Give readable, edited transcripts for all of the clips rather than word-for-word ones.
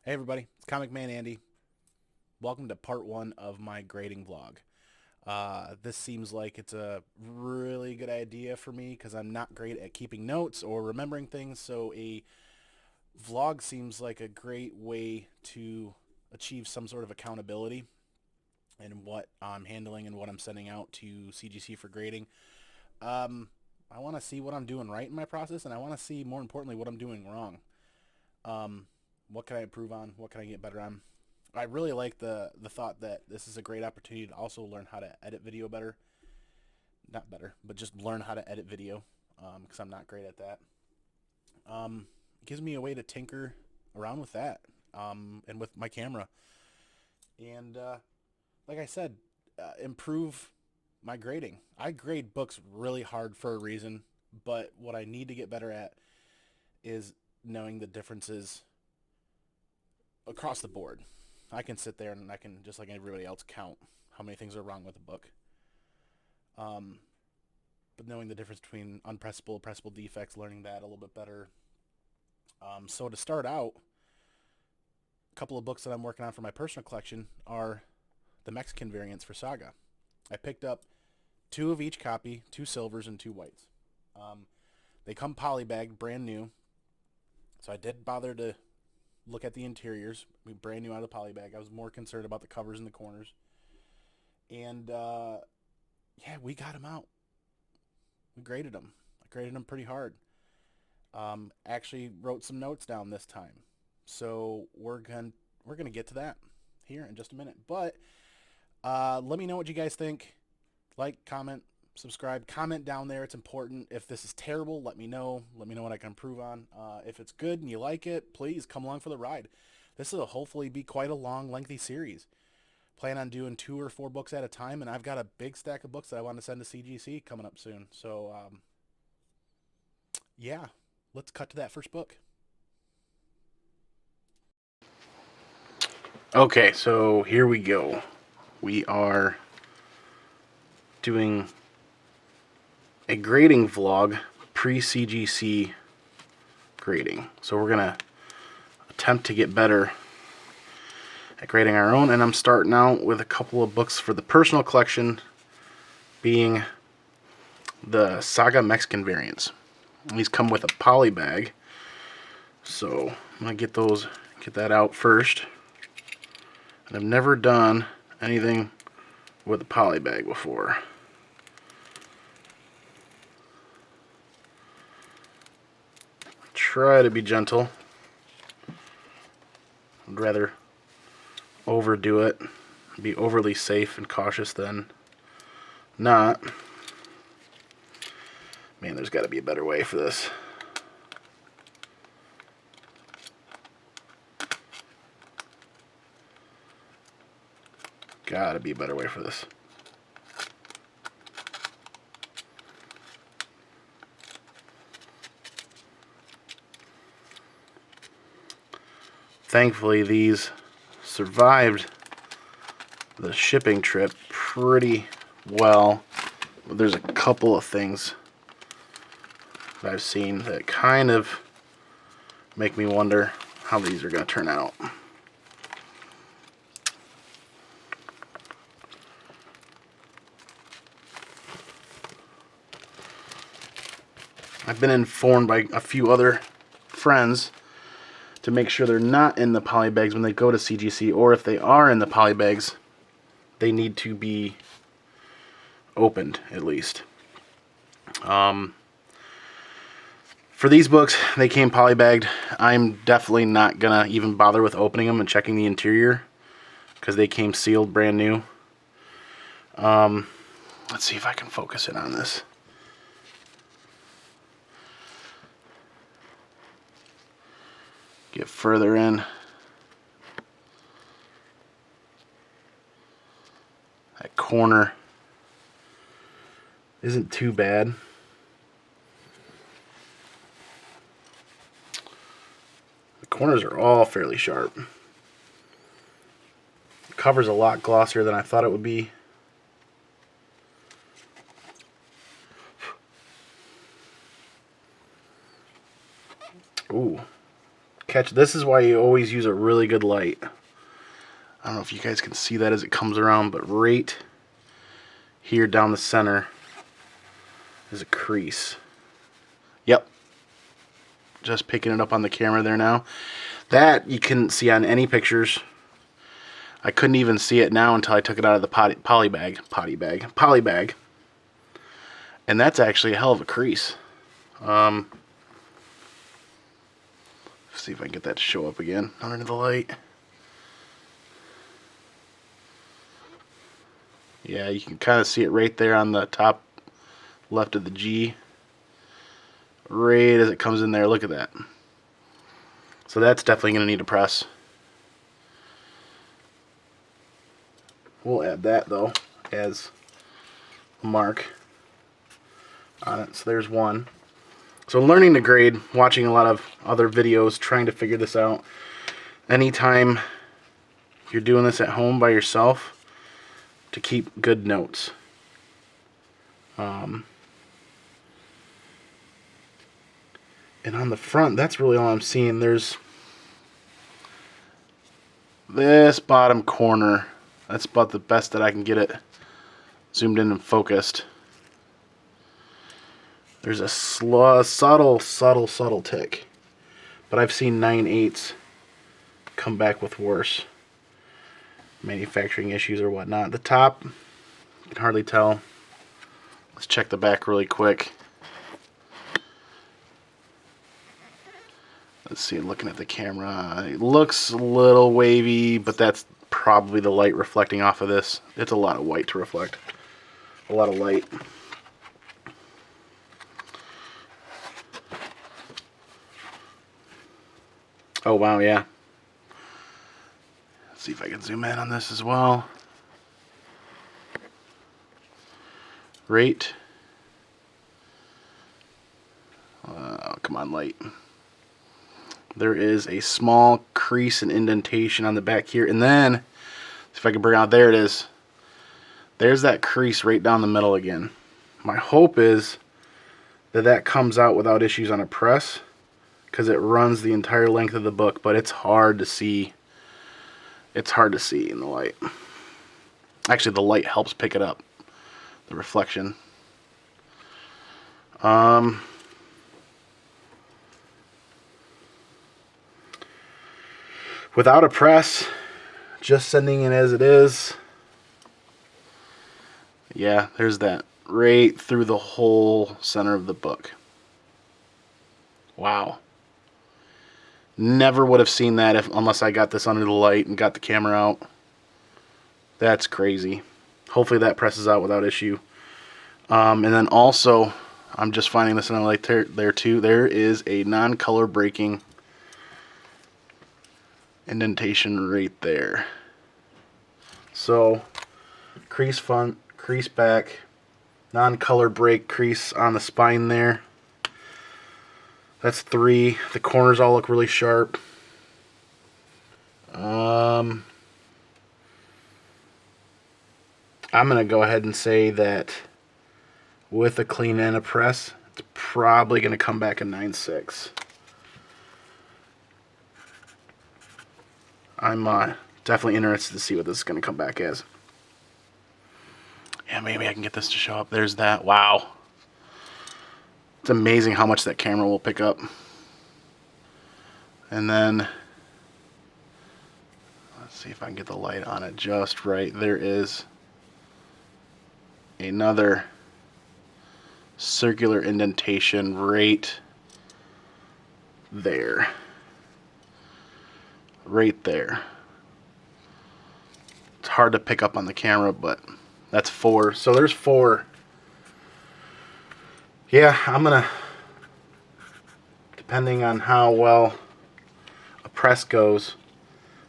Hey everybody, it's Comic Man Andy. Welcome to part one of my grading vlog. This seems like it's a really good idea for me because I'm not great at keeping notes or remembering things, so a vlog seems like a great way to achieve some sort of accountability in what I'm handling and what I'm sending out to CGC for grading. Um, I want to see what I'm doing right in my process, and I want to see, more importantly, what I'm doing wrong. Um, what can I improve on? What can I get better on? I really like the thought that this is a great opportunity to also learn how to edit video better. Not better, but just learn how to edit video because I'm not great at that. It gives me a way to tinker around with that and with my camera. And like I said, improve my grading. I grade books really hard for a reason, but what I need to get better at is knowing the differences across the board. I can sit there and I can, just like everybody else, count how many things are wrong with a book. Um, but knowing the difference between unpressable, pressable defects, learning that a little bit better. So to start out, a couple of books that I'm working on for my personal collection are the Mexican variants for Saga. I picked up two of each copy, two silvers and two whites. Um, they come polybagged, brand new. So I did bother to look at the interiors, brand new out of the poly bag. I was more concerned about the covers and the corners. And yeah, we got them out. We graded them. I graded them pretty hard. Actually wrote some notes down this time. So we're gonna get to that here in just a minute. But let me know what you guys think. Like, comment, subscribe, comment down there. It's important. If this is terrible, let me know. Let me know what I can improve on. If it's good and you like it, please come along for the ride. This will hopefully be quite a long, lengthy series. Plan on doing 2 or 4 books at a time, and I've got a big stack of books that I want to send to CGC coming up soon. So, yeah, let's cut to that first book. Okay, so here we go. We are doing a grading vlog pre-CGC grading. So we're going to attempt to get better at grading our own, and I'm starting out with a couple of books for the personal collection, being the Saga Mexican variants. These come with a poly bag, so I'm gonna get that out first. And I've never done anything with a poly bag before. Try to be gentle. I'd rather overdo it, be overly safe and cautious than not. Man, there's got to be a better way for this. Gotta be a better way for this. Thankfully, these survived the shipping trip pretty well. There's a couple of things that I've seen that kind of make me wonder how these are going to turn out. I've been informed by a few other friends to make sure they're not in the poly bags when they go to CGC, or if they are in the poly bags, they need to be opened at least. For these books, they came polybagged. I'm definitely not gonna even bother with opening them and checking the interior because they came sealed, brand new. Let's see if I can focus in on this. Get further in. That corner isn't too bad. The corners are all fairly sharp. The cover's a lot glossier than I thought it would be. Ooh. catch. This is why you always use a really good light. I don't know if you guys can see that as it comes around, but right here down the center is a crease. Yep. Just picking it up on the camera there now. That you couldn't see on any pictures. I couldn't even see it now until I took it out of the poly bag. And that's actually a hell of a crease. Let's see if I can get that to show up again under the light. Yeah, you can kind of see it right there on the top left of the G. Right as it comes in there, look at that. So that's definitely going to need a press. We'll add that though as a mark on it. So there's one. So learning to grade, watching a lot of other videos, trying to figure this out. Anytime you're doing this at home by yourself, to keep good notes. And on the front, that's really all I'm seeing. There's this bottom corner. That's about the best that I can get it zoomed in and focused. There's a subtle tick. But I've seen 9/8 come back with worse manufacturing issues or whatnot. The top, you can hardly tell. Let's check the back really quick. Let's see, looking at the camera, it looks a little wavy, but that's probably the light reflecting off of this. It's a lot of white to reflect. A lot of light. Oh wow, yeah. Let's see if I can zoom in on this as well. Right. Come on, light. There is a small crease and indentation on the back here, and then if I can bring out, there it is. There's that crease right down the middle again. My hope is that that comes out without issues on a press, because it runs the entire length of the book, but it's hard to see. It's hard to see in the light. Actually, the light helps pick it up, the reflection. Without a press, just sending it as it is. Yeah, there's that right through the whole center of the book. Wow. Never would have seen that unless I got this under the light and got the camera out. That's crazy. Hopefully that presses out without issue. And then also, I'm just finding this in the light there too. There is a non-color breaking indentation right there. So, crease front, crease back, non-color break crease on the spine there. That's 3. The corners all look really sharp. I'm going to go ahead and say that with a clean and a press, it's probably going to come back a 9/6. I'm definitely interested to see what this is going to come back as. Yeah, maybe I can get this to show up. There's that. Wow. It's amazing how much that camera will pick up. And then, let's see if I can get the light on it just right. There is another circular indentation right there. Right there. It's hard to pick up on the camera, but that's 4. So there's 4. Yeah, I'm gonna, depending on how well a press goes,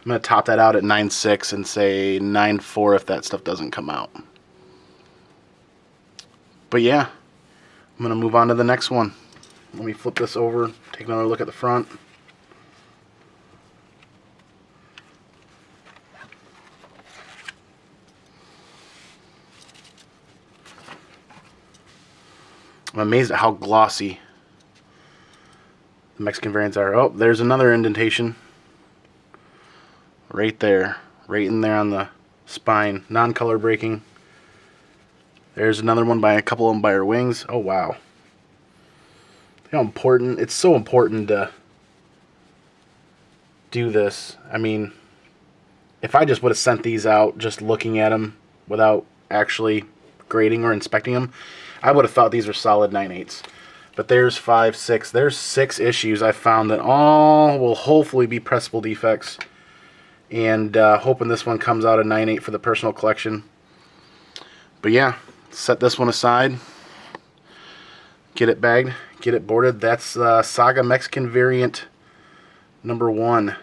I'm gonna top that out at 9/6 and say 9/4 if that stuff doesn't come out. But yeah, I'm gonna move on to the next one. Let me flip this over, take another look at the front. I'm amazed at how glossy the Mexican variants are. Oh, there's another indentation. Right there. Right in there on the spine. Non-color breaking. There's another one by a couple of them by her wings. Oh, wow. How important. It's so important to do this. I mean, if I just would have sent these out just looking at them without actually grading or inspecting them, I would have thought these were solid 9/8. But there's 5, 6. There's 6 issues I found that all will hopefully be pressable defects. And hoping this one comes out a 9/8 for the personal collection. But yeah, set this one aside. Get it bagged. Get it boarded. That's Saga Mexican variant number 1.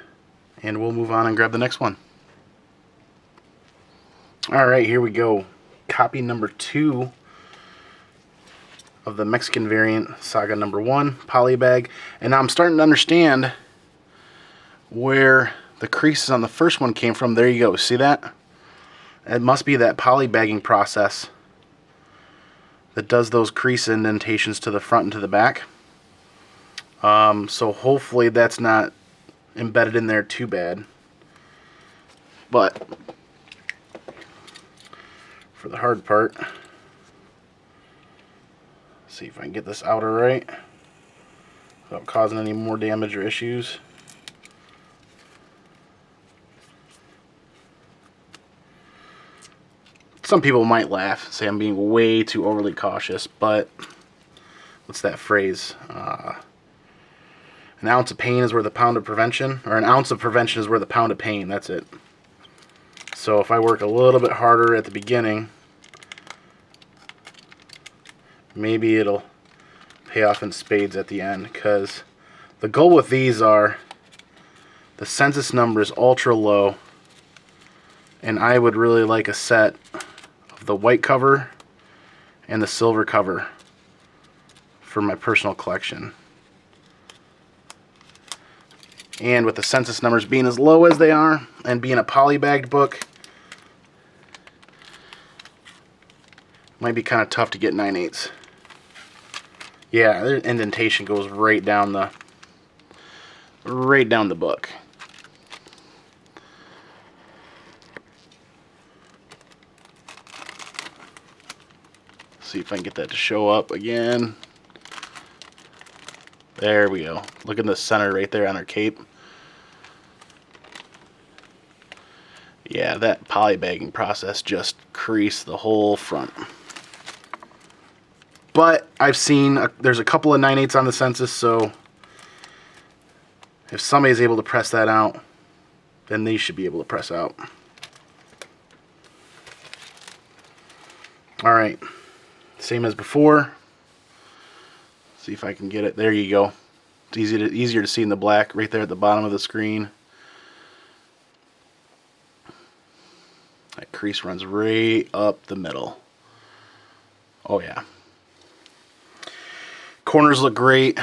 And we'll move on and grab the next one. Alright, here we go. Copy number 2 of the Mexican variant Saga number 1 poly bag. And now I'm starting to understand where the creases on the first one came from. There you go. See that? It must be that poly bagging process that does those crease indentations to the front and to the back. So hopefully that's not embedded in there too bad. But for the hard part, see if I can get this out all right without causing any more damage or issues. Some people might laugh, say I'm being way too overly cautious, but what's that phrase? An ounce of pain is worth a pound of prevention, or an ounce of prevention is worth a pound of pain. That's it. So if I work a little bit harder at the beginning, maybe it'll pay off in spades at the end, because the goal with these are the census number is ultra low, and I would really like a set of the white cover and the silver cover for my personal collection. And with the census numbers being as low as they are and being a poly-bagged book, it might be kind of tough to get 9/8. Yeah, the indentation goes right down the book. See if I can get that to show up again. There we go. Look in the center right there on her cape. Yeah, that polybagging process just creased the whole front. But I've seen there's a couple of 9/8s on the census, so if somebody's able to press that out, then they should be able to press out. All right, same as before. See if I can get it. There you go. It's easier to see in the black right there at the bottom of the screen. That crease runs right up the middle. Oh yeah. Corners look great.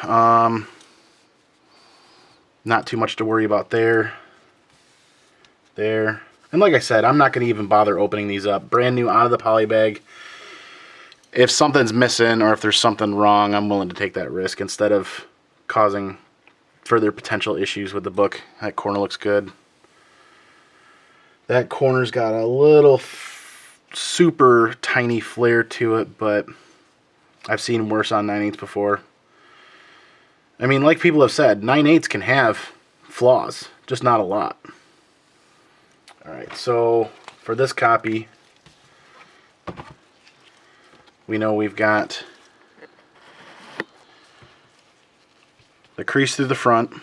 Not too much to worry about there. There. And like I said, I'm not going to even bother opening these up. Brand new out of the poly bag. If something's missing or if there's something wrong, I'm willing to take that risk instead of causing further potential issues with the book. That corner looks good. That corner's got a little super tiny flare to it, but I've seen worse on 9/8 before. I mean, like people have said, 9/8 can have flaws, just not a lot. Alright, so for this copy, we know we've got the crease through the front.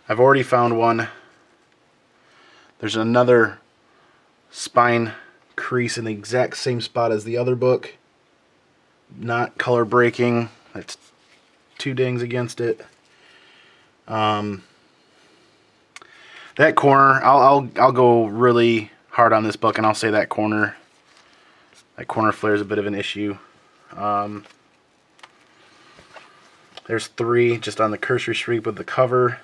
I've already found one. There's another spine crease in the exact same spot as the other book. Not color breaking. That's 2 dings against it. That corner, I'll go really hard on this book, and I'll say that corner flare is a bit of an issue. There's 3 just on the cursory sweep with the cover.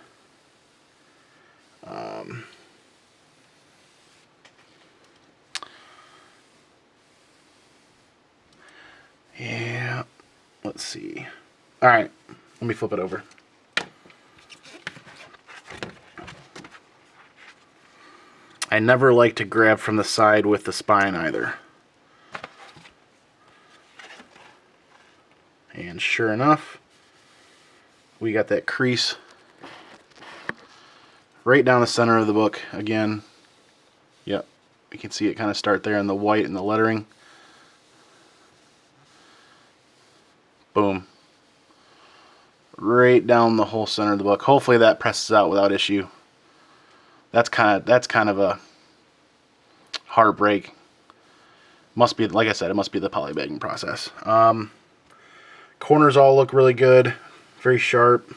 Yeah, let's see. All right, Let me flip it over. I never like to grab from the side with the spine either. And sure enough, we got that crease right down the center of the book again. Yep, you can see it kind of start there in the white and the lettering. Boom. Right down the whole center of the book. Hopefully that presses out without issue. That's kind of a heartbreak. Must be, like I said, it must be the polybagging process. Corners all look really good, very sharp.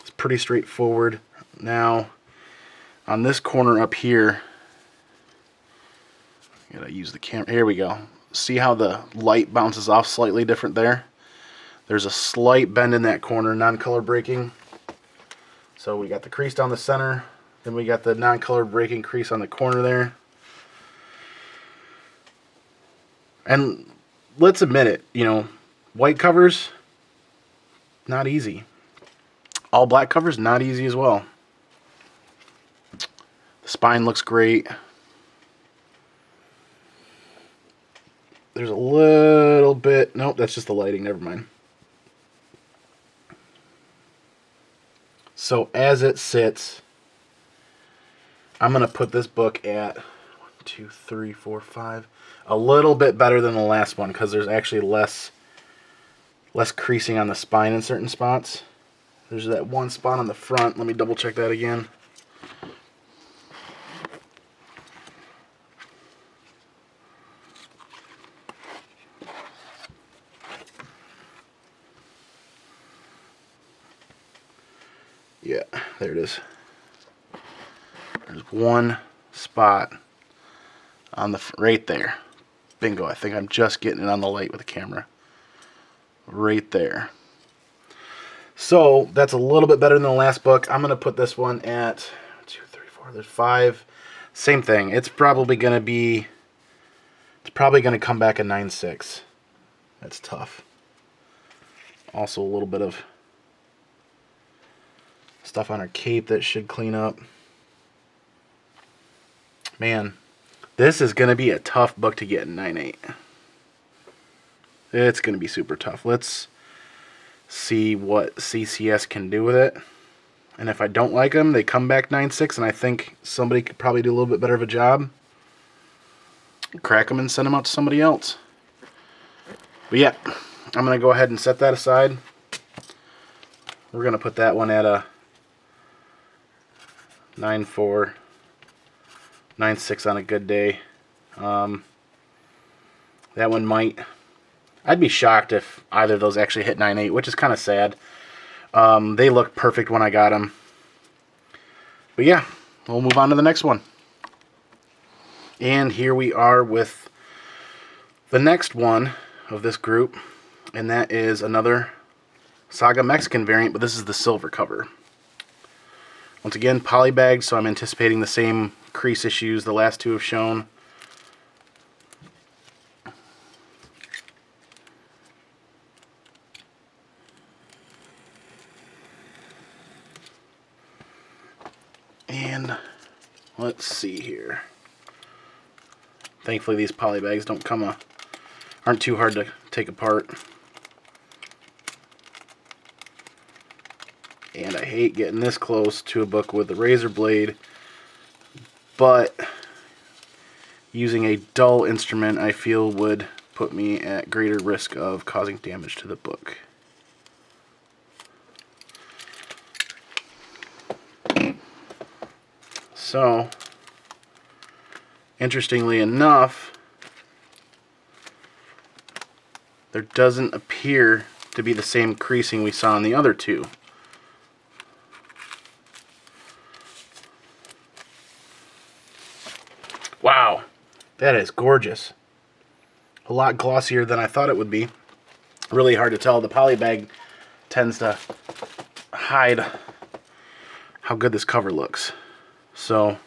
It's pretty straightforward. Now, on this corner up here, I gotta use the camera. Here we go. See how the light bounces off slightly different there? There's a slight bend in that corner, non-color breaking. So we got the crease down the center, then we got the non-color breaking crease on the corner there. And let's admit it, you know, white covers, not easy. All black covers, not easy as well. The spine looks great. There's a little bit, nope, that's just the lighting, never mind. So as it sits, I'm going to put this book at 1, 2, 3, 4, 5. A little bit better than the last one because there's actually less creasing on the spine in certain spots. There's that one spot on the front. Let me double check that again. Yeah, there it is. There's one spot on the right there. Bingo. I think I'm just getting it on the light with the camera. Right there. So that's a little bit better than the last book. I'm going to put this one at 1, 2, 3, 4. There's 5. Same thing. It's probably going to come back a 9.6. That's tough. Also a little bit of stuff on her cape that should clean up. Man, this is going to be a tough book to get in 9.8. It's going to be super tough. Let's see what CCS can do with it. And if I don't like them, they come back 9.6, and I think somebody could probably do a little bit better of a job. Crack them and send them out to somebody else. But yeah, I'm going to go ahead and set that aside. We're going to put that one at a 9.4, 9.6 on a good day. That one might... I'd be shocked if either of those actually hit 9.8, which is kind of sad. They look perfect when I got them. But yeah, we'll move on to the next one. And here we are with the next one of this group, and that is another Saga Mexican variant, but this is the silver cover. Once again, polybagged, so I'm anticipating the same crease issues the last two have shown. And let's see here. Thankfully these poly bags aren't too hard to take apart. And I hate getting this close to a book with a razor blade, but using a dull instrument I feel would put me at greater risk of causing damage to the book. So, interestingly enough, there doesn't appear to be the same creasing we saw in the other two. Wow, that is gorgeous. A lot glossier than I thought it would be. Really hard to tell. The poly bag tends to hide how good this cover looks. So,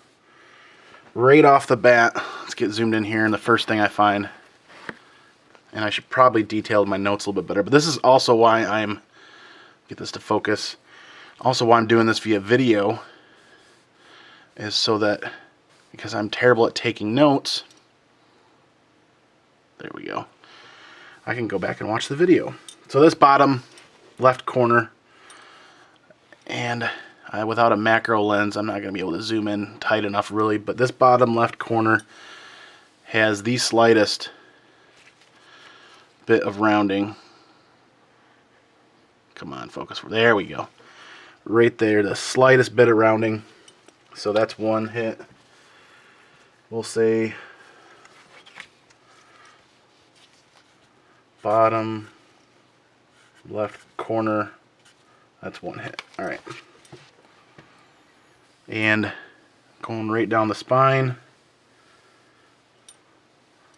right off the bat, let's get zoomed in here, and the first thing I find, and I should probably detail my notes a little bit better, but this is also why I'm get this to focus. Also, why I'm doing this via video is so that, because I'm terrible at taking notes, there we go, I can go back and watch the video. So this bottom left corner, and without a macro lens, I'm not going to be able to zoom in tight enough really, but this bottom left corner has the slightest bit of rounding. Come on, focus. There we go. Right there, the slightest bit of rounding. So that's one hit. We'll say bottom left corner, that's one hit. All right. And going right down the spine.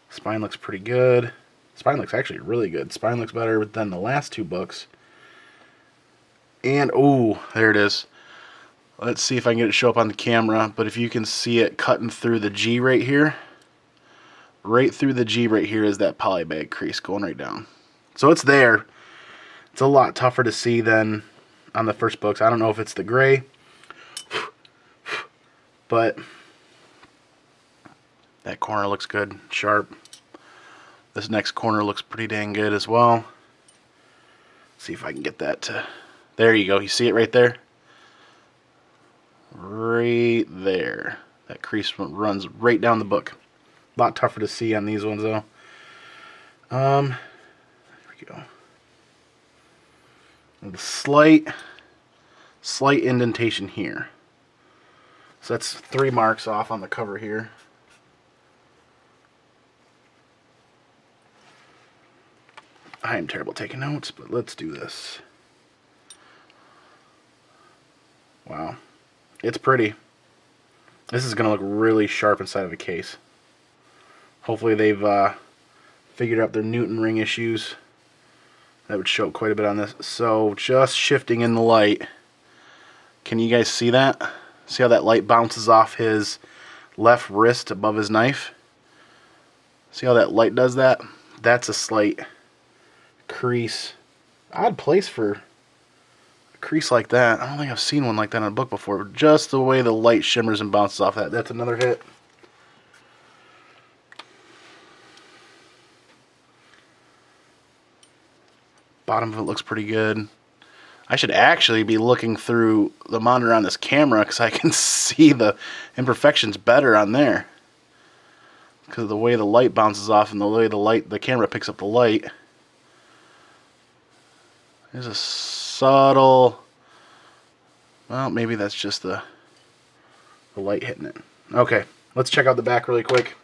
Spine looks pretty good. Spine looks actually really good. Spine looks better than the last two books. And, oh, there it is. Let's see if I can get it to show up on the camera. But if you can see it cutting through the G right here. Right through the G right here is that polybag crease going right down. So it's there. It's a lot tougher to see than on the first books. I don't know if it's the gray. But that corner looks good, sharp. This next corner looks pretty dang good as well. Let's see if I can get that to... There you go. You see it right there? Right there. That crease runs right down the book. A lot tougher to see on these ones though. There we go. And the slight indentation here. So that's 3 marks off on the cover here. I am terrible at taking notes, but let's do this. Wow. It's pretty. This is going to look really sharp inside of a case. Hopefully they've figured out their Newton ring issues. That would show quite a bit on this. So just shifting in the light. Can you guys see that? See how that light bounces off his left wrist above his knife? See how that light does that? That's a slight crease. Odd place for a crease like that. I don't think I've seen one like that in a book before. But just the way the light shimmers and bounces off that. That's another hit. Bottom of it looks pretty good. I should actually be looking through the monitor on this camera because I can see the imperfections better on there. Because of the way the light bounces off and the way the camera picks up the light. There's a subtle... Well, maybe that's just the light hitting it. Okay, let's check out the back really quick.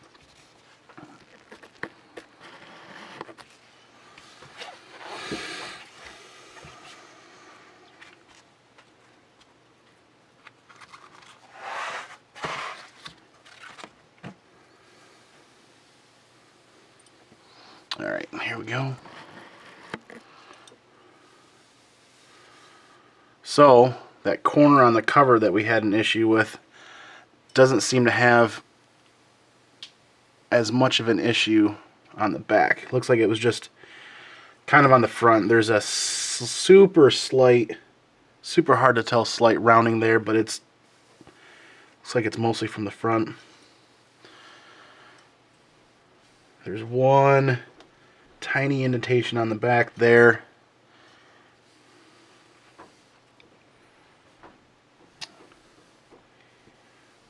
All right, here we go. So, that corner on the cover that we had an issue with doesn't seem to have as much of an issue on the back. Looks like it was just kind of on the front. There's a super hard to tell slight rounding there, but looks like it's mostly from the front. There's one tiny indentation on the back there.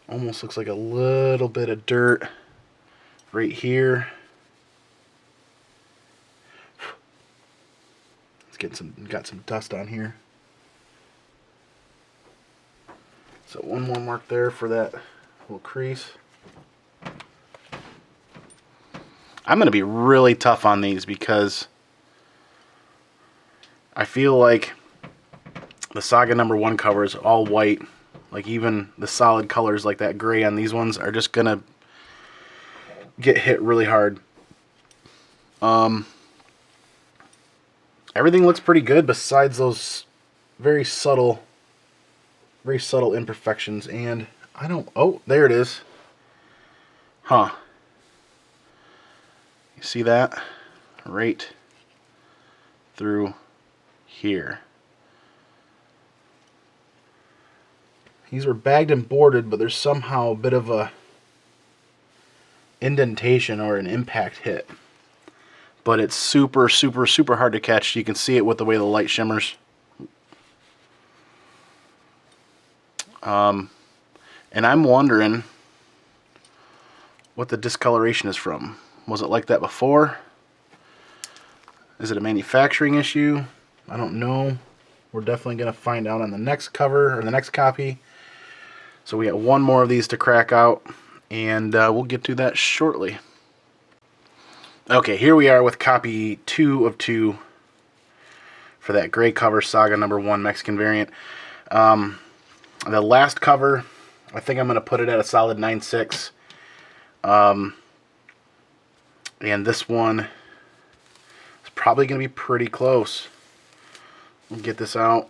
Almost looks like a little bit of dirt right here. Let's get got some dust on here. So one more mark there for that little crease. I'm going to be really tough on these because I feel like the Saga #1 cover is all white. Like even the solid colors like that gray on these ones are just going to get hit really hard. Everything looks pretty good besides those very subtle imperfections. And I don't... Oh, there it is. Huh. You see that? Right through here. These were bagged and boarded, but there's somehow a bit of a indentation or an impact hit. But it's super, super, super hard to catch. You can see it with the way the light shimmers. And I'm wondering what the discoloration is from. Was it like that before? Is it a manufacturing issue? I don't know. We're definitely going to find out on the next cover, or the next copy. So we got one more of these to crack out, and we'll get to that shortly. Okay, here we are with copy 2 of 2 for that gray cover, Saga #1 Mexican variant. The last cover, I think I'm going to put it at a solid 9.6. And this one is probably going to be pretty close. We'll get this out.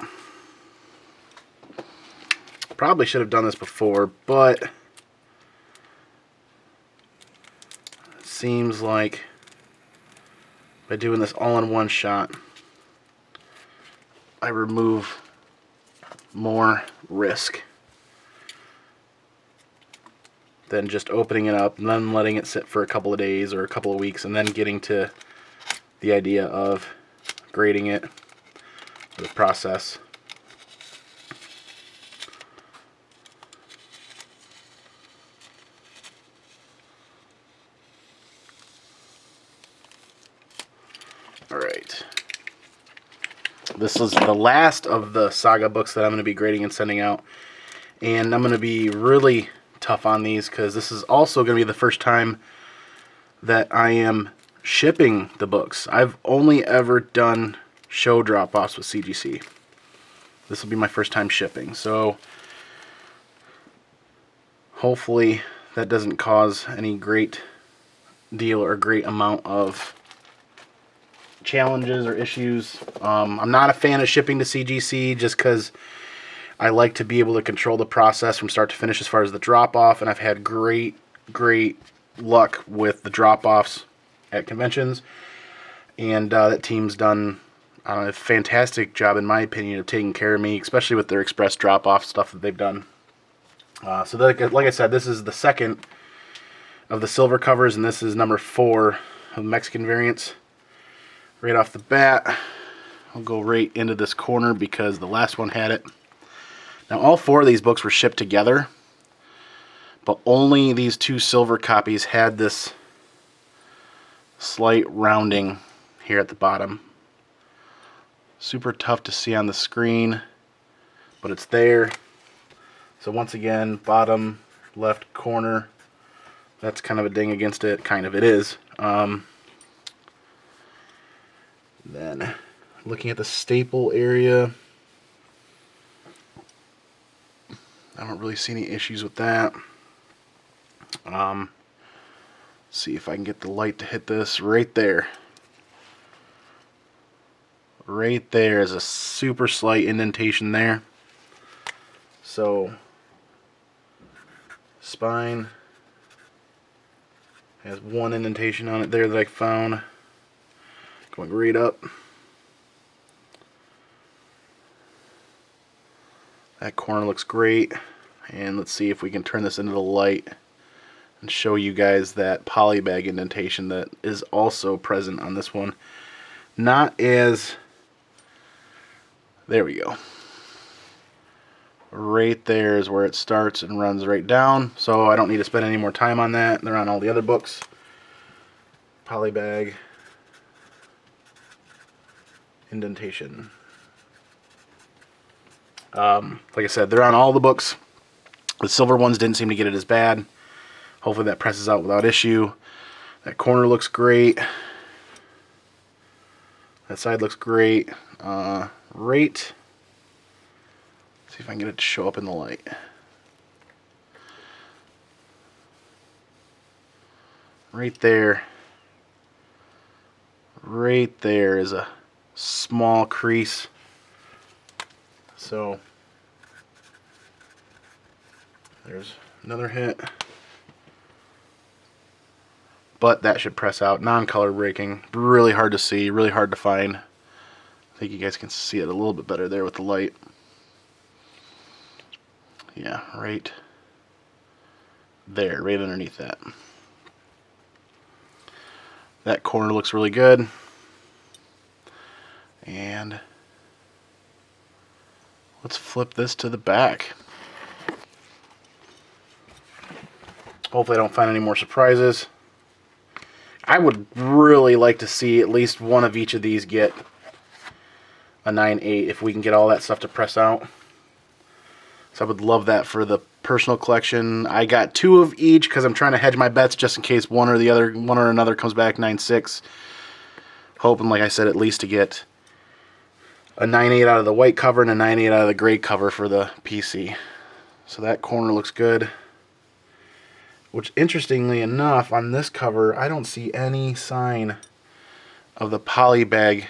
Probably should have done this before, but it seems like by doing this all in one shot, I remove more risk than just opening it up and then letting it sit for a couple of days or a couple of weeks and then getting to the idea of grading it, the process. Alright. This is the last of the Saga books that I'm going to be grading and sending out. And I'm going to be really tough on these because this is also going to be the first time that I am shipping the books. I've only ever done show drop-offs with CGC. This will be my first time shipping. So hopefully that doesn't cause any great deal or great amount of challenges or issues. I'm not a fan of shipping to CGC just because I like to be able to control the process from start to finish as far as the drop-off, and I've had great luck with the drop-offs at conventions, and that team's done a fantastic job, in my opinion, of taking care of me, especially with their express drop-off stuff that they've done. So that, like I said, this is the second of the silver covers, and this is number 4 of Mexican variants. Right off the bat, I'll go right into this corner because the last one had it. Now, all 4 of these books were shipped together, but only these 2 silver copies had this slight rounding here at the bottom. Super tough to see on the screen, but it's there. So once again, bottom left corner, that's kind of a ding against it. Kind of, it is. Then, looking at the staple area, I don't really see any issues with that. See if I can get the light to hit this right there. Right there is a super slight indentation there. So, spine has one indentation on it there that I found. Going right up. That corner looks great. And let's see if we can turn this into the light and show you guys that polybag indentation that is also present on this one. Not as... There we go. Right there is where it starts and runs right down. So I don't need to spend any more time on that. They're on all the other books. Polybag indentation. Like I said, they're on all the books. The silver ones didn't seem to get it as bad. Hopefully that presses out without issue. That corner looks great. That side looks great. Right. See if I can get it to show up in the light. Right there. Right there is a small crease. So there's another hit. But that should press out. Non-color breaking. Really hard to see. Really hard to find. I think you guys can see it a little bit better there with the light. Yeah, right there, right underneath that. That corner looks really good. And let's flip this to the back. Hopefully I don't find any more surprises. I would really like to see at least one of each of these get a 9/8 if we can get all that stuff to press out. So I would love that for the personal collection. I got 2 of each because I'm trying to hedge my bets just in case one or another comes back 9/6. Hoping, like I said, at least to get a 9/8 out of the white cover and a 9/8 out of the gray cover for the PC. So that corner looks good. Which, interestingly enough, on this cover, I don't see any sign of the poly bag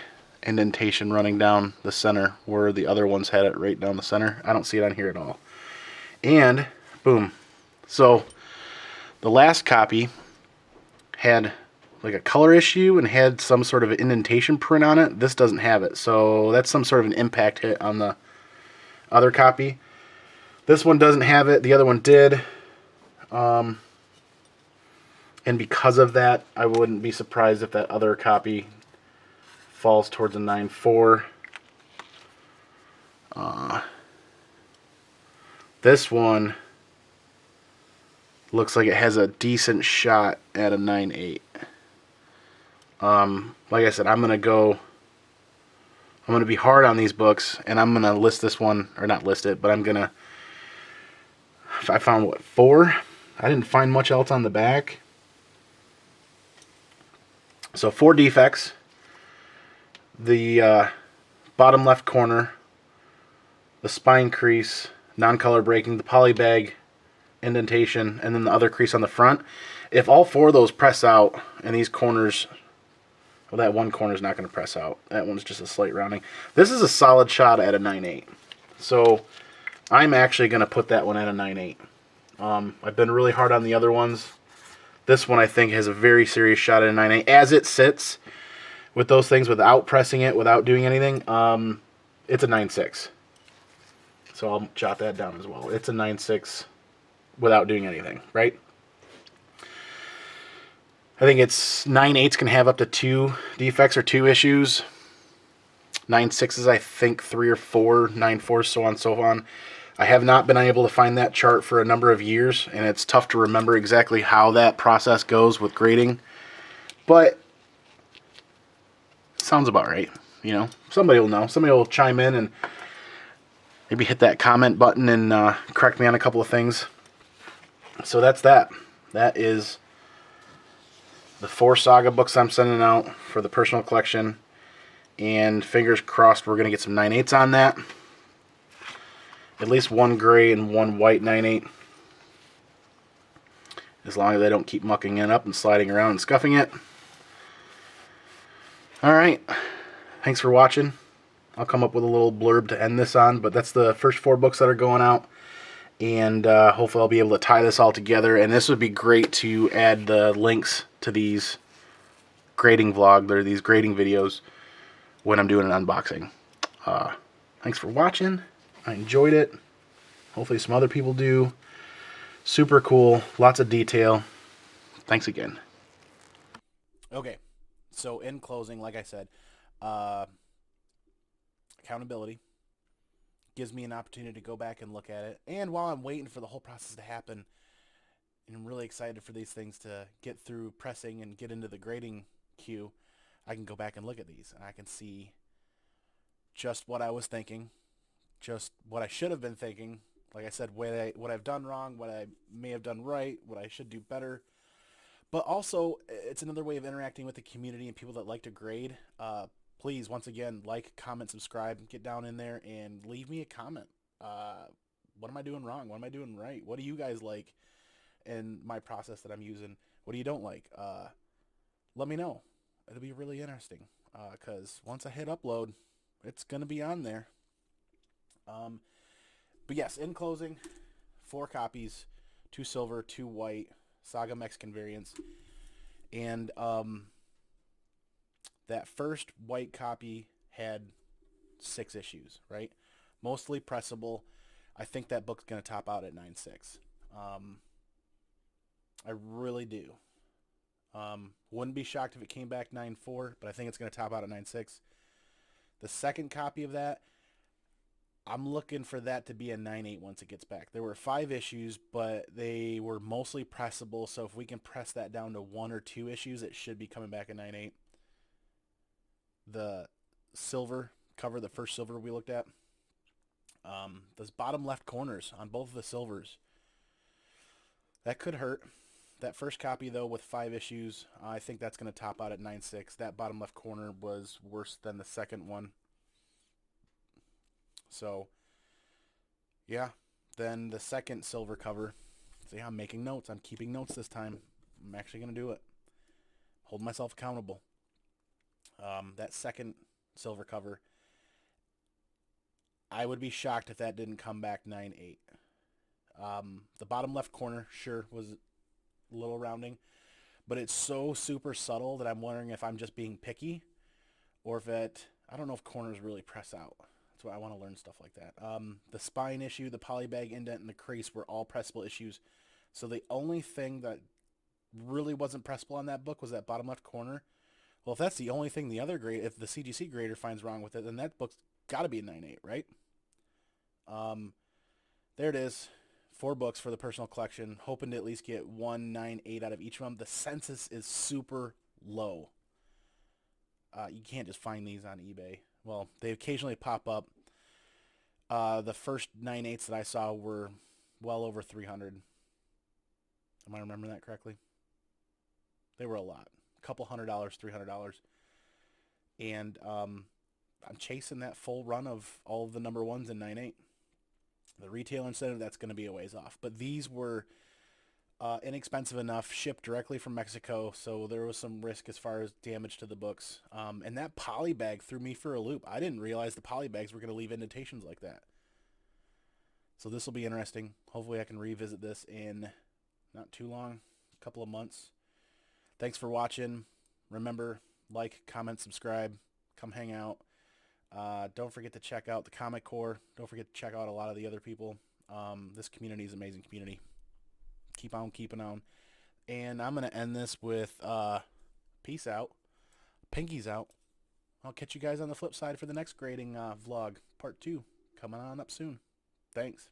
indentation running down the center where the other ones had it right down the center. I don't see it on here at all. And, boom. So, the last copy had like a color issue and had some sort of indentation print on it. This doesn't have it. So, that's some sort of an impact hit on the other copy. This one doesn't have it. The other one did. And because of that, I wouldn't be surprised if that other copy falls towards a 9/4. This one looks like it has a decent shot at a 9/8. Like I said, I'm going to be hard on these books, and I'm going to list this one, or not list it, but I found, what, 4? I didn't find much else on the back. So 4 defects. The bottom left corner, the spine crease, non-color breaking, the poly bag indentation, and then the other crease on the front. If all 4 of those press out, and these corners, well, that one corner is not going to press out. That one's just a slight rounding. This is a solid shot at a 9/8. So I'm actually going to put that one at a 9/8. I've been really hard on the other ones. This one, I think, has a very serious shot at a 9/8. As it sits with those things without pressing it, without doing anything, it's a 9/6. So I'll jot that down as well. It's a 9/6 without doing anything, right? I think it's 9/8s can have up to 2 defects or 2 issues. 9/6s, I think, 3 or 4. 9/4s, so on and so on. I have not been able to find that chart for a number of years, and it's tough to remember exactly how that process goes with grading. But sounds about right. You know, somebody will know. Somebody will chime in and maybe hit that comment button and correct me on a couple of things. So that's that. That is the 4 Saga books I'm sending out for the personal collection. And fingers crossed we're going to get some 9/8s on that. At least 1 gray and 1 white 9/8. As long as they don't keep mucking it up and sliding around and scuffing it. Alright. Thanks for watching. I'll come up with a little blurb to end this on. But that's the first 4 books that are going out. And hopefully I'll be able to tie this all together. And this would be great to add the links to these grading vlogs, or these grading videos, when I'm doing an unboxing. Thanks for watching. I enjoyed it. Hopefully some other people do. Super cool. Lots of detail. Thanks again. Okay. So in closing, like I said, accountability gives me an opportunity to go back and look at it. And while I'm waiting for the whole process to happen, and I'm really excited for these things to get through pressing and get into the grading queue, I can go back and look at these, and I can see just what I was thinking, just what I should have been thinking. Like I said, what I've done wrong, what I may have done right, what I should do better. But also, it's another way of interacting with the community and people that like to grade. Please, once again, like, comment, subscribe, get down in there and leave me a comment. What am I doing wrong? What am I doing right? What do you guys like in my process that I'm using? What do you don't like? Let me know. It'll be really interesting, because once I hit upload, it's going to be on there. But yes, in closing, 4 copies, 2 silver, 2 white, Saga Mexican variants. And that first white copy had 6 issues, right? Mostly pressable. I think that book's going to top out at 9.6. Um, I really do. Wouldn't be shocked if it came back 9.4, but I think it's going to top out at 9.6. The second copy of that, I'm looking for that to be a 9.8 once it gets back. There were 5 issues, but they were mostly pressable, so if we can press that down to 1 or 2 issues, it should be coming back at 9.8. The silver cover, the first silver we looked at, those bottom left corners on both of the silvers, that could hurt. That first copy, though, with 5 issues, I think that's going to top out at 9.6. That bottom left corner was worse than the second one. So, yeah. Then the second silver cover. See, I'm making notes. I'm keeping notes this time. I'm actually going to do it. Hold myself accountable. That second silver cover, I would be shocked if that didn't come back 9.8. The bottom left corner, sure, was a little rounding, but it's so super subtle that I'm wondering if I'm just being picky or if I don't know if corners really press out. That's why I want to learn stuff like that. The spine issue, the polybag indent, and the crease were all pressable issues. So the only thing that really wasn't pressable on that book was that bottom left corner. Well, if that's the only thing the other grade, if the CGC grader finds wrong with it, then that book's got to be a 9.8, right? There it is. 4 books for the personal collection. Hoping to at least get 1.98 out of each of them. The census is super low. You can't just find these on eBay. Well, they occasionally pop up. The first 9.8s that I saw were well over 300. Am I remembering that correctly? They were a lot. A couple $100, $300. And I'm chasing that full run of all of the number ones in 9.8. The retail incentive, that's going to be a ways off. But these were inexpensive enough, shipped directly from Mexico, so there was some risk as far as damage to the books. And that poly bag threw me for a loop. I didn't realize the poly bags were going to leave indentations like that. So this will be interesting. Hopefully I can revisit this in not too long, a couple of months. Thanks for watching. Remember, like, comment, subscribe, come hang out. Don't forget to check out the Comic Core. Don't forget to check out a lot of the other people. This community is an amazing community. Keep on keeping on. And I'm going to end this with peace out. Pinkies out. I'll catch you guys on the flip side for the next grading vlog, part 2. Coming on up soon. Thanks.